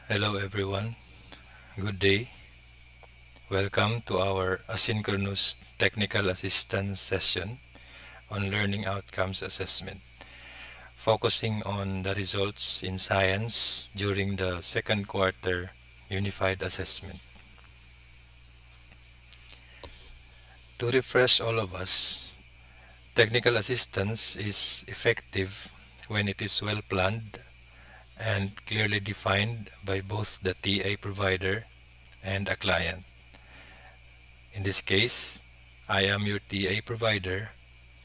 Hello everyone, good day. Welcome to our Asynchronous Technical Assistance session on Learning Outcomes Assessment, focusing on the results in science during the second quarter Unified Assessment. To refresh all of us, technical assistance is effective when it is well planned and clearly defined by both the TA provider and a client. In this case, I am your TA provider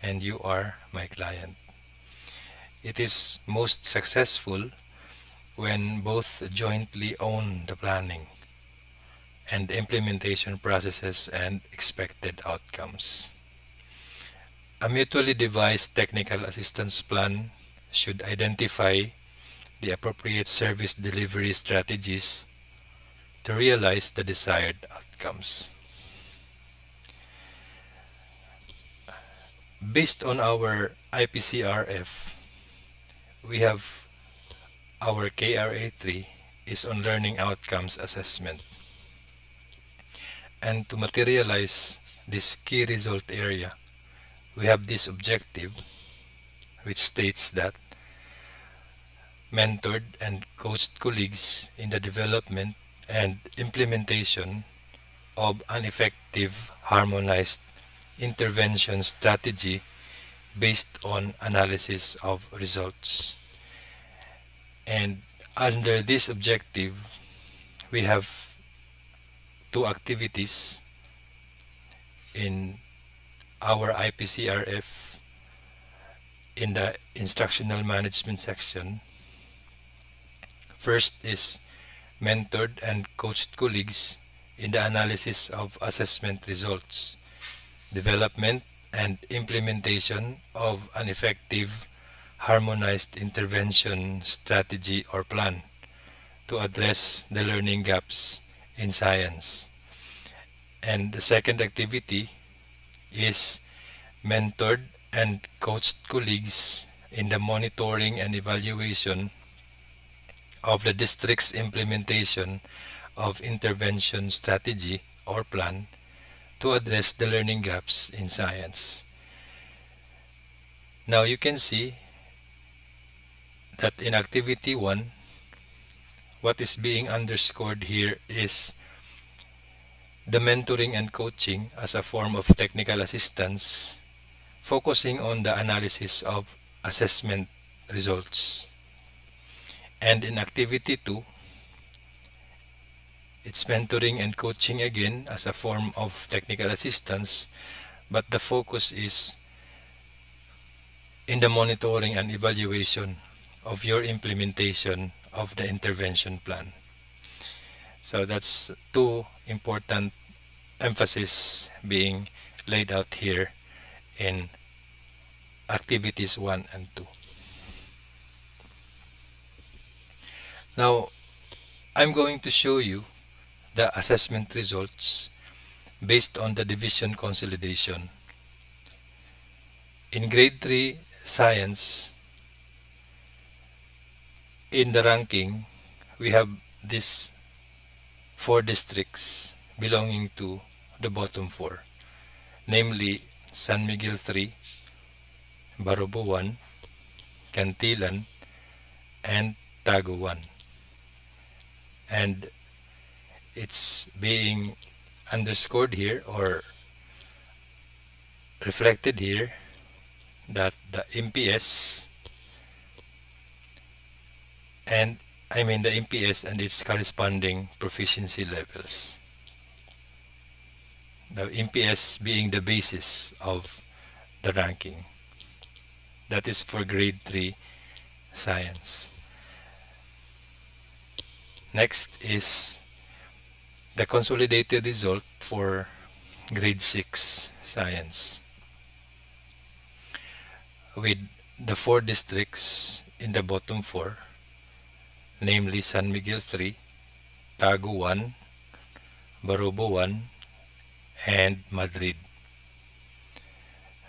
and you are my client. It is most successful when both jointly own the planning and implementation processes and expected outcomes. A mutually devised technical assistance plan should identify the appropriate service delivery strategies to realize the desired outcomes. Based on our IPCRF, we have our KRA3 is on learning outcomes assessment. And to materialize this key result area, we have this objective which states that mentored and coached colleagues in the development and implementation of an effective harmonized intervention strategy based on analysis of results. And under this objective, we have two activities in our IPCRF in the instructional management section. First is mentored and coached colleagues in the analysis of assessment results, development and implementation of an effective harmonized intervention strategy or plan to address the learning gaps in science. And the second activity is mentored and coached colleagues in the monitoring and evaluation of the district's implementation of intervention strategy or plan to address the learning gaps in science. Now you can see that in activity 1, what is being underscored here is the mentoring and coaching as a form of technical assistance, focusing on the analysis of assessment results. And in activity 2, it's mentoring and coaching again as a form of technical assistance, but the focus is in the monitoring and evaluation of your implementation of the intervention plan. So that's two important emphasis being laid out here in activities 1 and 2. Now, I'm going to show you the assessment results based on the division consolidation. In grade 3 science, in the ranking, we have these 4 districts belonging to the bottom 4, namely San Miguel 3, Barobo 1, Cantilan, and Tago 1. And it's being underscored here or reflected here that the MPS and the MPS and its corresponding proficiency levels. The MPS being the basis of the ranking. That is for grade 3 science. Next is the consolidated result for grade 6 science, with the 4 districts in the bottom 4, namely San Miguel 3, Tagu 1, Barobo 1, and Madrid.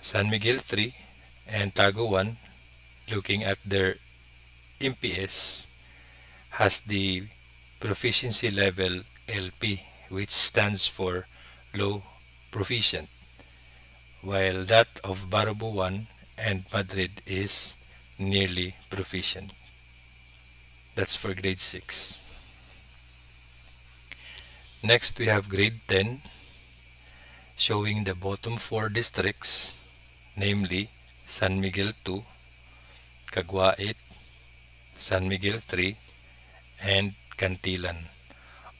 San Miguel 3 and Tagu 1, looking at their MPS, has the proficiency level LP, which stands for low proficient, while that of Barabo 1 and Madrid is nearly proficient. That's for grade 6. Next, we have grade 10, showing the bottom 4 districts, namely San Miguel 2, Cagua 8, San Miguel 3, and Cantilan,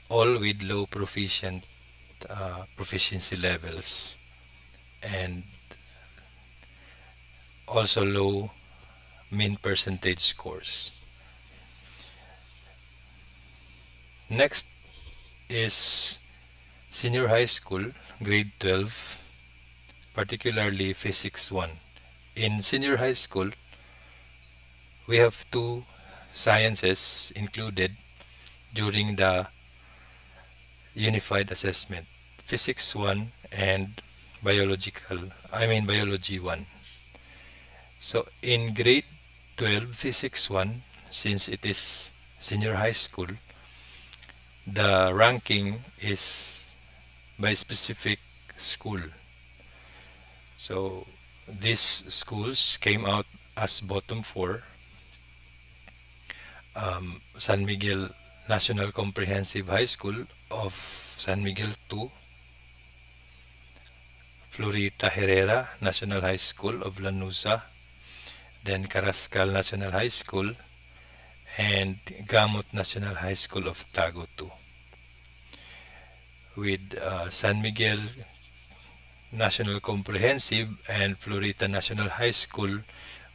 all with low proficiency levels and also low mean percentage scores. Next is senior high school, grade 12, particularly Physics 1. In senior high school, we have two sciences included during the unified assessment, Physics 1 and Biology 1. So in grade 12 Physics 1, since it is senior high school, the ranking is by specific school. So these schools came out as bottom 4. San Miguel National Comprehensive High School of San Miguel 2, Florita Herrera National High School of Lanuza, then Carrascal National High School, and Gamot National High School of Tago 2. With San Miguel National Comprehensive and Florita National High School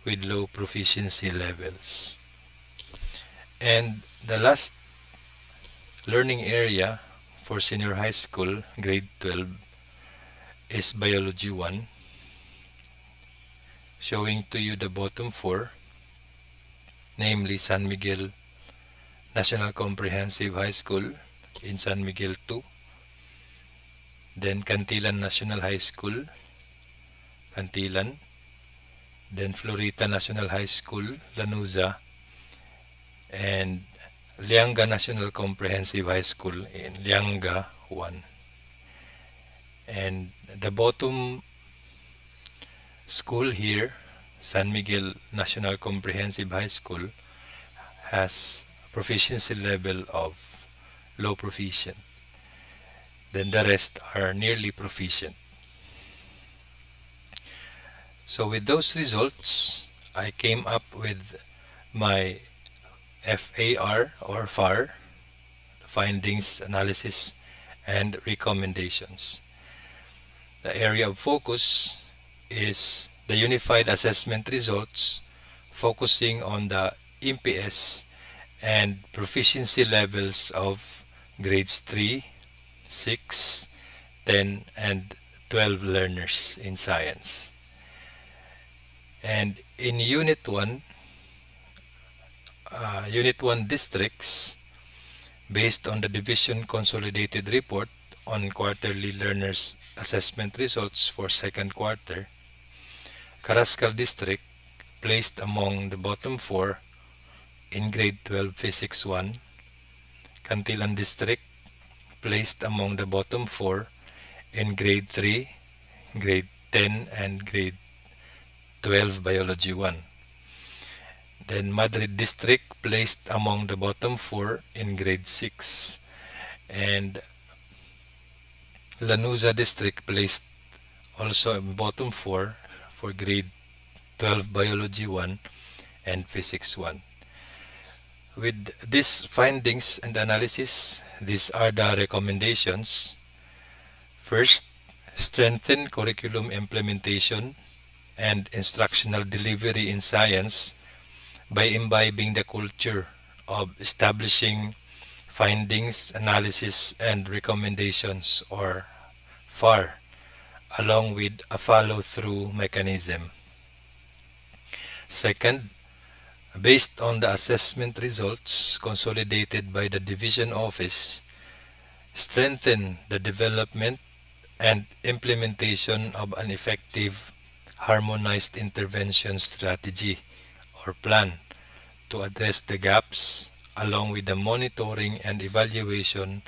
with low proficiency levels. And the last learning area for senior high school, grade 12, is Biology 1, showing to you the bottom 4, namely San Miguel National Comprehensive High School in San Miguel 2, then Cantilan National High School, Cantilan, then Florita National High School, Lanuza, and Lianga National Comprehensive High School in Lianga 1. And the bottom school here, San Miguel National Comprehensive High School, has a proficiency level of low proficient. Then the rest are nearly proficient. So with those results, I came up with my FAR or FAR, findings, analysis, and recommendations. The area of focus is the unified assessment results, focusing on the MPS and proficiency levels of grades 3, 6, 10, and 12 learners in science. And in Unit 1 districts, based on the Division Consolidated Report on Quarterly Learners Assessment Results for second quarter, Carrascal District placed among the bottom 4 in grade 12 Physics 1, Cantilan District placed among the bottom 4 in grade 3, grade 10, and grade 12 Biology 1. Then Madrid District placed among the bottom 4 in grade 6. And Lanuza District placed also in bottom 4 for grade 12 Biology 1 and Physics 1. With these findings and analysis, these are the recommendations. First, strengthen curriculum implementation and instructional delivery in science by imbibing the culture of establishing findings, analysis, and recommendations, or FAR, along with a follow-through mechanism. Second, based on the assessment results consolidated by the division office, strengthen the development and implementation of an effective harmonized intervention strategy or plan to address the gaps, along with the monitoring and evaluation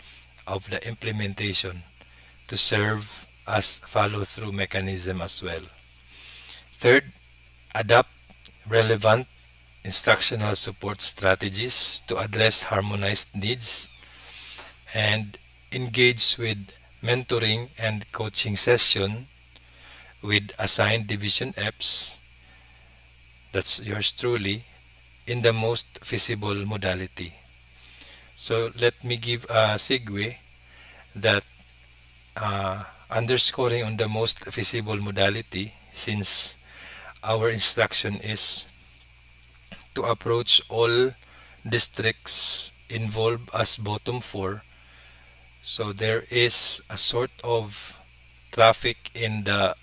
of the implementation to serve as follow-through mechanism as well. Third, adopt relevant instructional support strategies to address harmonized needs and engage with mentoring and coaching session with assigned division EPs, that's yours truly, in the most feasible modality. So let me give a segue that underscoring on the most feasible modality, since our instruction is to approach all districts involved as bottom four. So there is a sort of traffic in the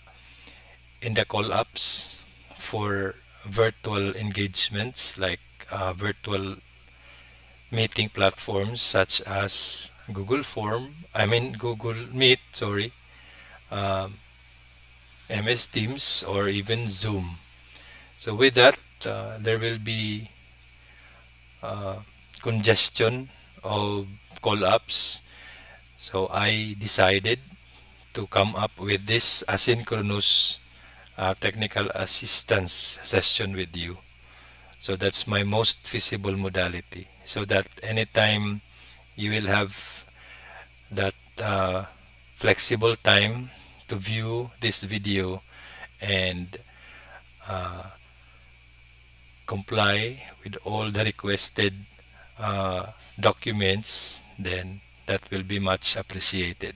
call ups for virtual engagements like virtual meeting platforms such as Google Meet, sorry, um, MS Teams, or even Zoom. So with that, there will be uh, congestion of call ups. So I decided to come up with this asynchronous technical assistance session with you. So that's my most feasible modality. So that anytime you will have that flexible time to view this video and uh, comply with all the requested documents, then that will be much appreciated.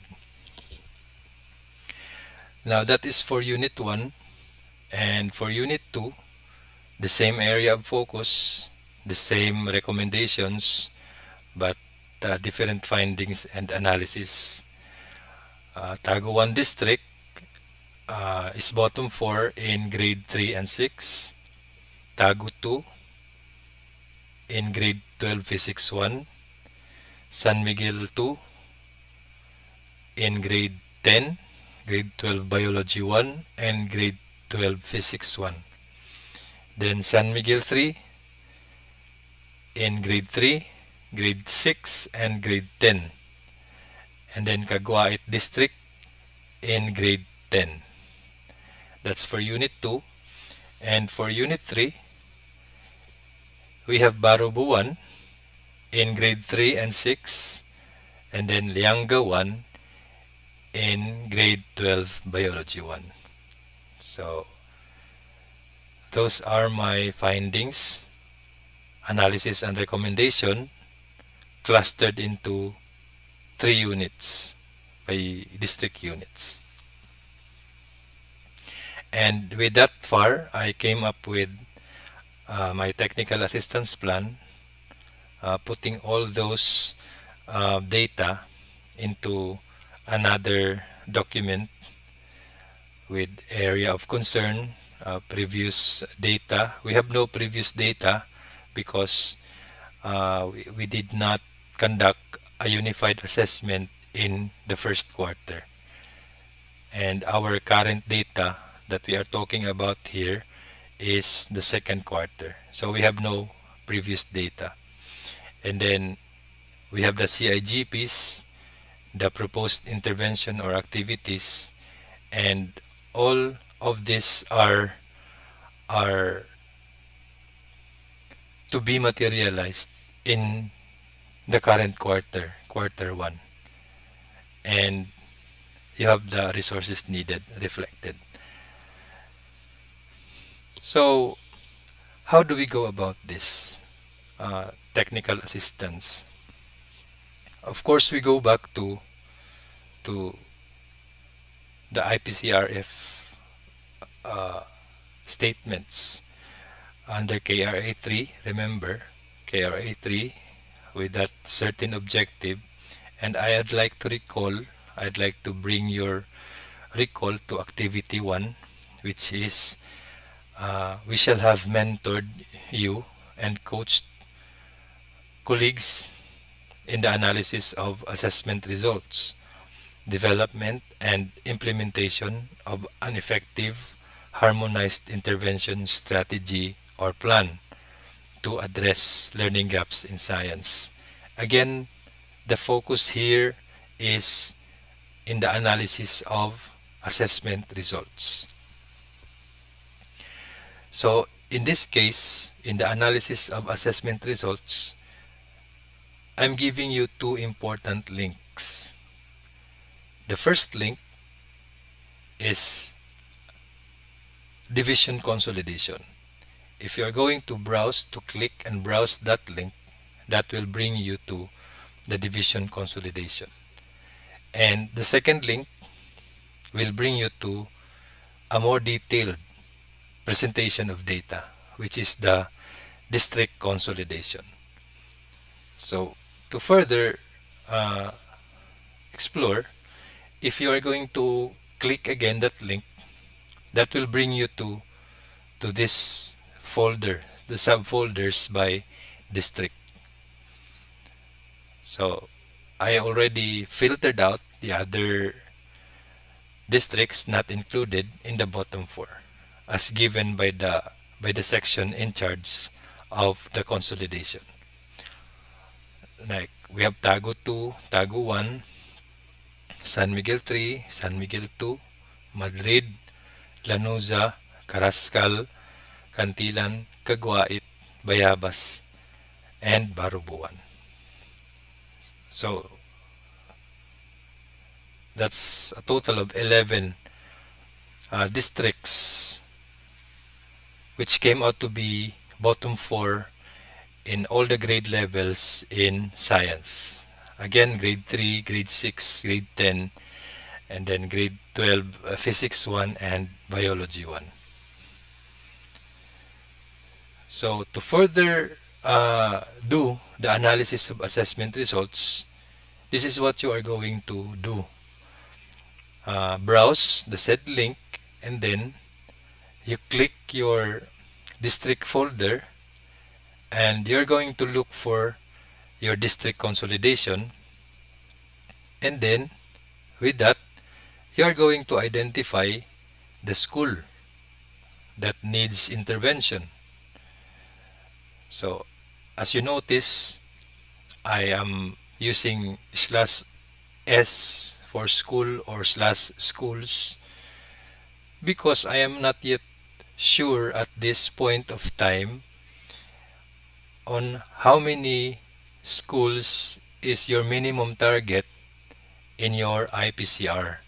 Now that is for Unit 1, and for Unit 2, the same area of focus, the same recommendations, but different findings and analysis. Taguan District is bottom 4 in grade 3 and 6. Tagu 2 in grade 12 Physics 1. San Miguel 2 in grade 10, grade 12 Biology 1, and grade 12 Physics 1. Then San Miguel 3 in grade 3, grade 6, and grade 10. And then Caguait District in grade 10. That's for Unit 2. And for Unit 3, we have Barubu 1 in grade 3 and 6, and then Lianga 1 in grade 12 Biology 1. So those are my findings, analysis, and recommendation clustered into 3 units by district units. And with that far, I came up with my technical assistance plan, putting all those data into another document with area of concern, previous data. We have no previous data because we did not conduct a unified assessment in the first quarter. And our current data that we are talking about here is the second quarter. So we have no previous data. And then we have the CIGPs, the proposed intervention or activities, and all of these are to be materialized in the current quarter, quarter 1. And you have the resources needed reflected. So how do we go about this technical assistance? Of course, we go back to the IPCRF statements under KRA 3. Remember, KRA 3 with that certain objective. And I'd like to bring your recall to activity 1, which is we shall have mentored you and coached colleagues in the analysis of assessment results, development and implementation of an effective harmonized intervention strategy or plan to address learning gaps in science. Again, the focus here is in the analysis of assessment results. So, in this case, in the analysis of assessment results, I'm giving you two important links. The first link is division consolidation. If you're going to browse, to click and browse that link, that will bring you to the division consolidation. And the second link will bring you to a more detailed presentation of data, which is the district consolidation. So, to further uh, explore, if you are going to click again that link, that will bring you to this folder, the subfolders by district. So I already filtered out the other districts not included in the bottom four, as given by the section in charge of the consolidation. Like we have Tago 2, Tago 1, San Miguel 3, San Miguel 2, Madrid, Lanuza, Carrascal, Cantilan, Caguait, Bayabas, and Barubuan. So that's a total of 11 districts, which came out to be bottom 4 in all the grade levels in science. Again, grade 3, grade 6, grade 10, and then grade 12, physics 1 and biology 1. So to further do the analysis of assessment results, this is what you are going to do. Browse the said link, and then you click your district folder, and you're going to look for your district consolidation, and then with that you are going to identify the school that needs intervention. So as you notice, I am using slash s for school or slash schools because I am not yet sure at this point of time on how many schools is your minimum target in your IPCR.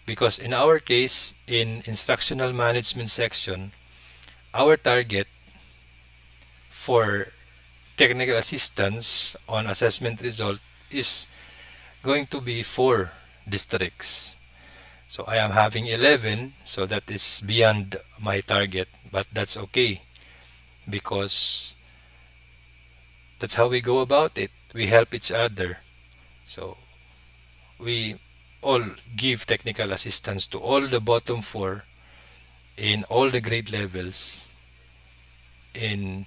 Because in our case, in instructional management section, our target for technical assistance on assessment result is going to be 4 districts. So I am having 11, so that is beyond my target, but that's okay because that's how we go about it. We help each other. So we all give technical assistance to all the bottom 4 in all the grade levels in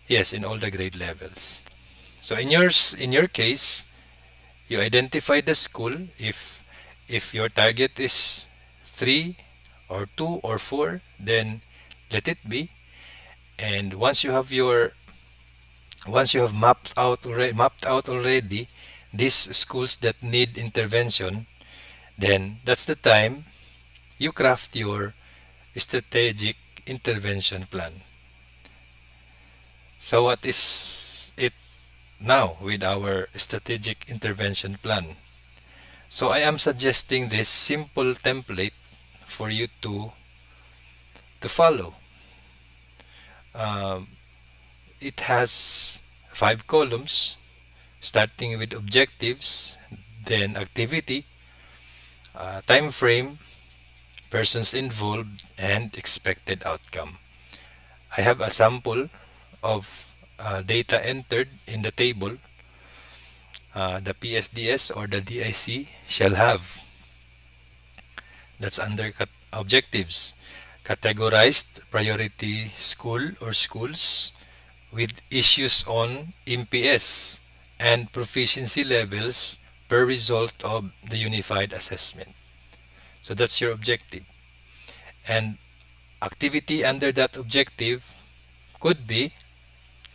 in all the grade levels. So in your case, you identify the school. If your target is 3 or 2 or 4, then let it be. And once you have mapped out already these schools that need intervention, then that's the time you craft your strategic intervention plan. So what is it now with our strategic intervention plan? So I am suggesting this simple template for you to follow. Um, it has 5 columns, starting with objectives, then activity, time frame, persons involved, and expected outcome. I have a sample of data entered in the table. The PSDS or the DIC shall have. That's under objectives. Categorized priority school or schools with issues on MPS and proficiency levels per result of the unified assessment. So that's your objective. And activity under that objective could be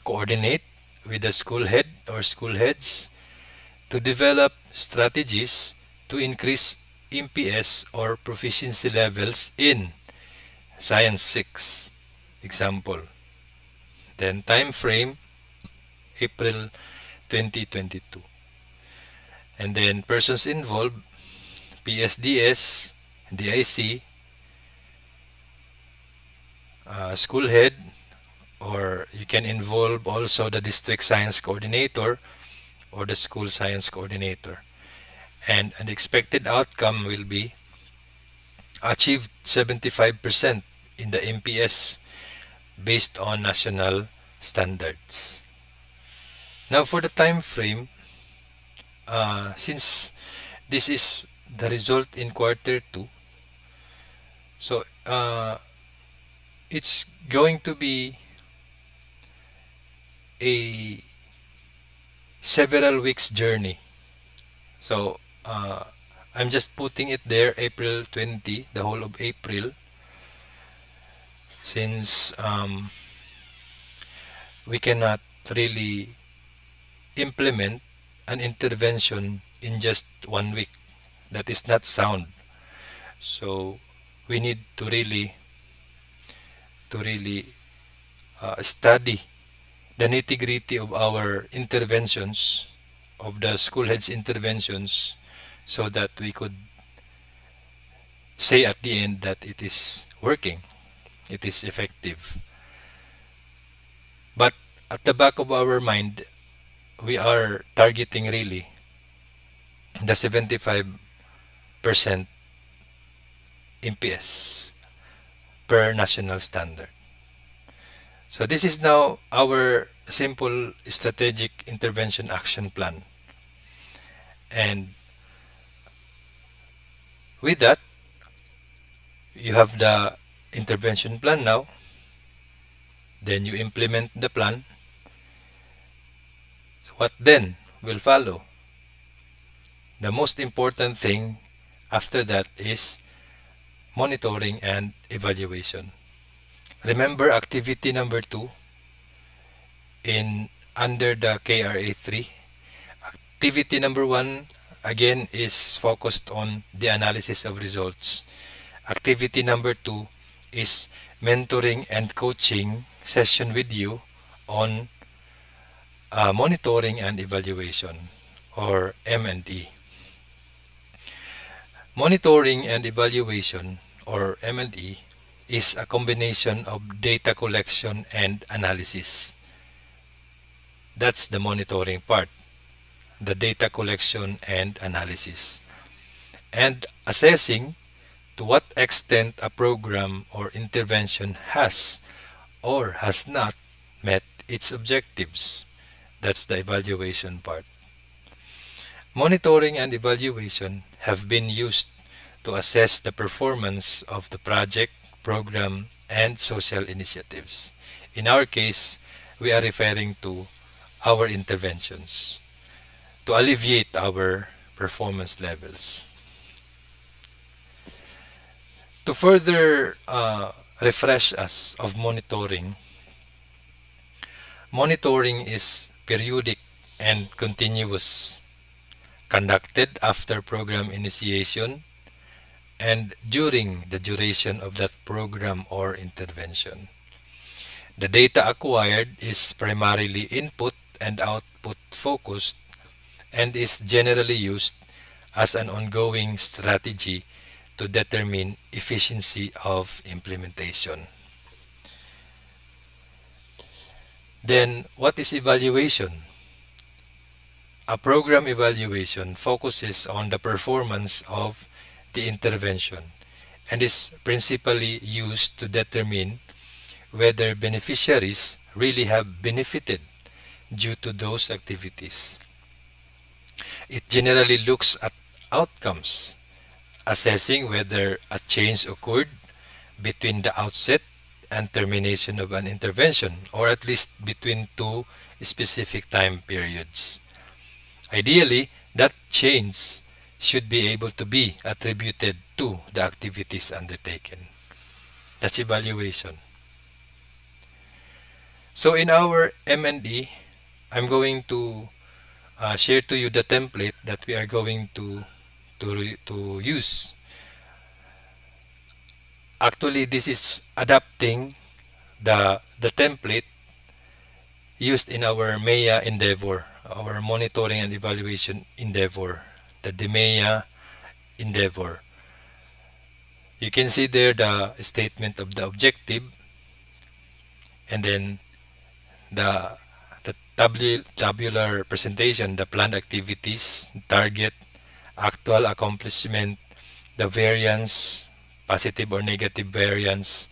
coordinate with the school head or school heads to develop strategies to increase MPS or proficiency levels in Science 6 example. Then time frame April 2022. And then persons involved PSDS, DIC, school head, or you can involve also the district science coordinator or the school science coordinator. And an expected outcome will be achieved 75% in the MPS based on national standards. Now for the time frame, since this is the result in quarter 2, so it's going to be a several weeks journey. So I'm just putting it there, April 20, the whole of April, since we cannot really implement an intervention in just 1 week. That is not sound. So we need to really study the nitty-gritty of our interventions, of the school heads interventions, so that we could say at the end that it is working, it is effective. But at the back of our mind, we are targeting really the 75% MPS per national standard. So this is now our simple strategic intervention action plan. And with that, you have the intervention plan now. Then you implement the plan. So what then will follow? The most important thing after that is monitoring and evaluation. Remember activity number 2 in under the KRA 3. Activity number 1 again is focused on the analysis of results. Activity number 2 is mentoring and coaching session with you on monitoring and evaluation, or M&E. Monitoring and evaluation, or M&E, is a combination of data collection and analysis. That's the monitoring part, the data collection and analysis. And assessing to what extent a program or intervention has or has not met its objectives. That's the evaluation part. Monitoring and evaluation have been used to assess the performance of the project, program, and social initiatives. In our case, we are referring to our interventions to alleviate our performance levels. To further refresh us of monitoring, monitoring is periodic and continuous, conducted after program initiation and during the duration of that program or intervention. The data acquired is primarily input and output focused and is generally used as an ongoing strategy to determine efficiency of implementation. Then, what is evaluation? A program evaluation focuses on the performance of the intervention and is principally used to determine whether beneficiaries really have benefited due to those activities. It generally looks at outcomes, assessing whether a change occurred between the outset and termination of an intervention, or at least between two specific time periods. Ideally, that change should be able to be attributed to the activities undertaken. That's evaluation. So in our M&E, I'm going to share to you the template that we are going to use. Actually, this is adapting the template used in our MEA endeavor, our monitoring and evaluation endeavor, the DMEA endeavor. You can see there the statement of the objective, and then the tabular presentation, the planned activities, target, actual accomplishment, the variance, positive or negative variance,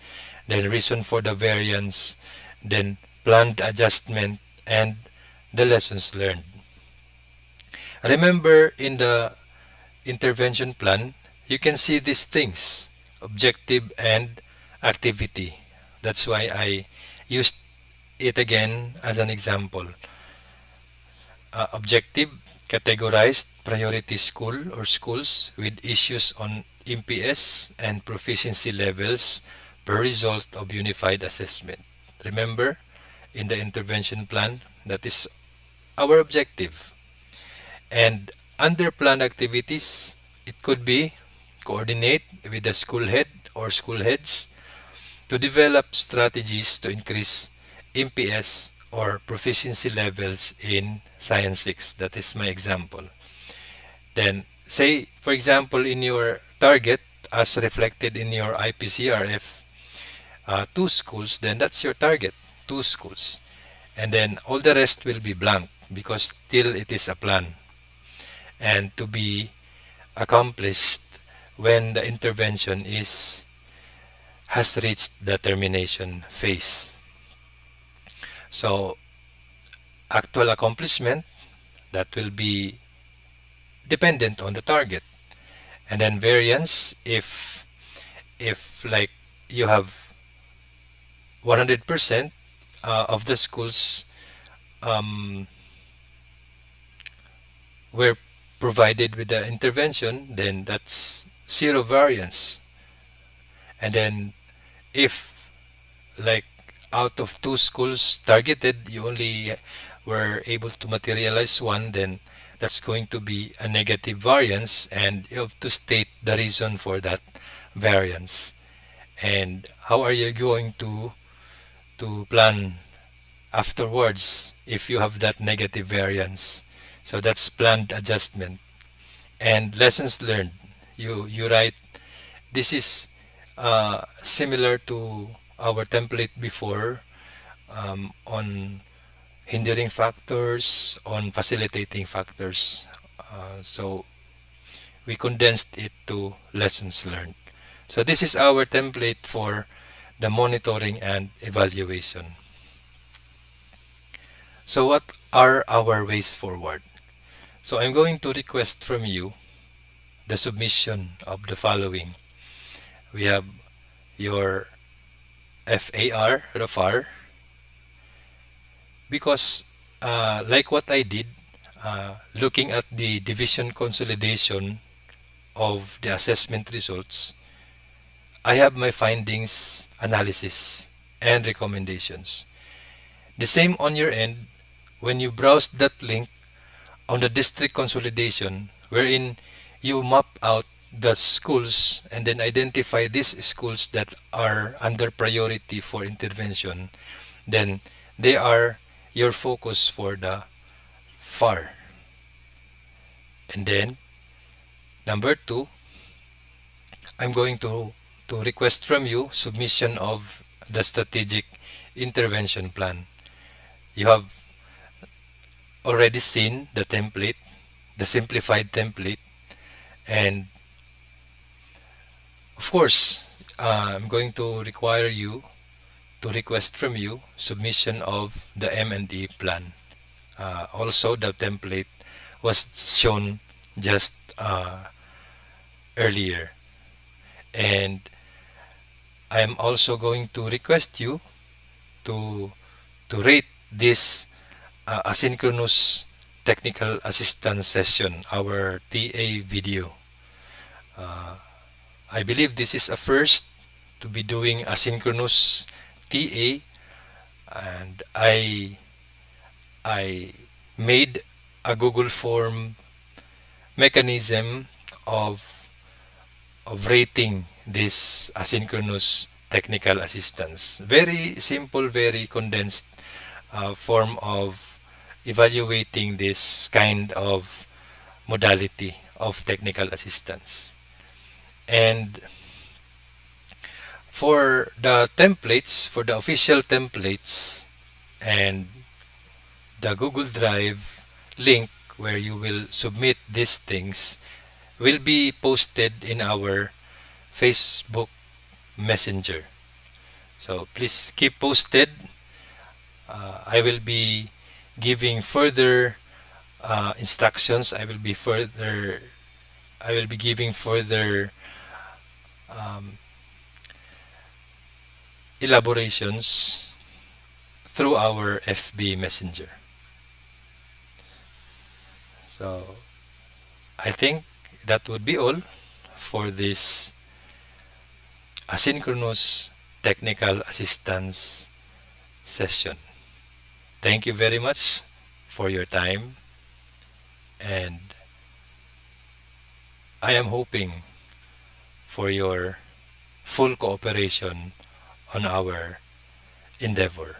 then reason for the variance, then planned adjustment, and the lessons learned. Remember, in the intervention plan, you can see these things, objective and activity. That's why I used it again as an example. Objective, categorized priority school or schools with issues on MPS and proficiency levels per result of unified assessment. Remember, in the intervention plan, that is our objective. And under planned activities, it could be coordinate with the school head or school heads to develop strategies to increase MPS or proficiency levels in Science 6. That is my example. Then, say, for example, in your target, as reflected in your IPCRF, two schools, then that's your target, two schools. And then all the rest will be blank because still it is a plan and to be accomplished when the intervention has reached the termination phase. So actual accomplishment, that will be dependent on the target. And then variance, if like you have 100% of the schools were provided with the intervention, then that's zero variance. And then if like out of two schools targeted, you only were able to materialize one, then that's going to be a negative variance, and you have to state the reason for that variance. And how are you going to plan afterwards if you have that negative variance? So that's planned adjustment. And lessons learned. You write, this is similar to our template before, on hindering factors, on facilitating factors. So we condensed it to lessons learned. So this is our template for the monitoring and evaluation. So what are our ways forward? So I'm going to request from you the submission of the following. We have your FAR, because like what I did, looking at the division consolidation of the assessment results, I have my findings, analysis, and recommendations. The same on your end, when you browse that link on the district consolidation, wherein you map out the schools and then identify these schools that are under priority for intervention, then they are your focus for the FAR. And then number two, I'm going to request from you submission of the strategic intervention plan. You have already seen the template, the simplified template, and of course, I'm going to require you to request from you submission of the M&E plan. Also, the template was shown just earlier. And I'm also going to request you to rate this asynchronous technical assistance session, our TA video. I believe this is a first to be doing asynchronous TA and I made a Google form mechanism of rating this asynchronous technical assistance. Very simple, very condensed form of evaluating this kind of modality of technical assistance. And for the templates, for the official templates and the Google Drive link where you will submit these things will be posted in our Facebook Messenger. So please keep posted. I will be giving further instructions. I will be giving further um, elaborations through our FB Messenger. So I think that would be all for this asynchronous technical assistance session. Thank you very much for your time, and I am hoping for your full cooperation on our endeavor.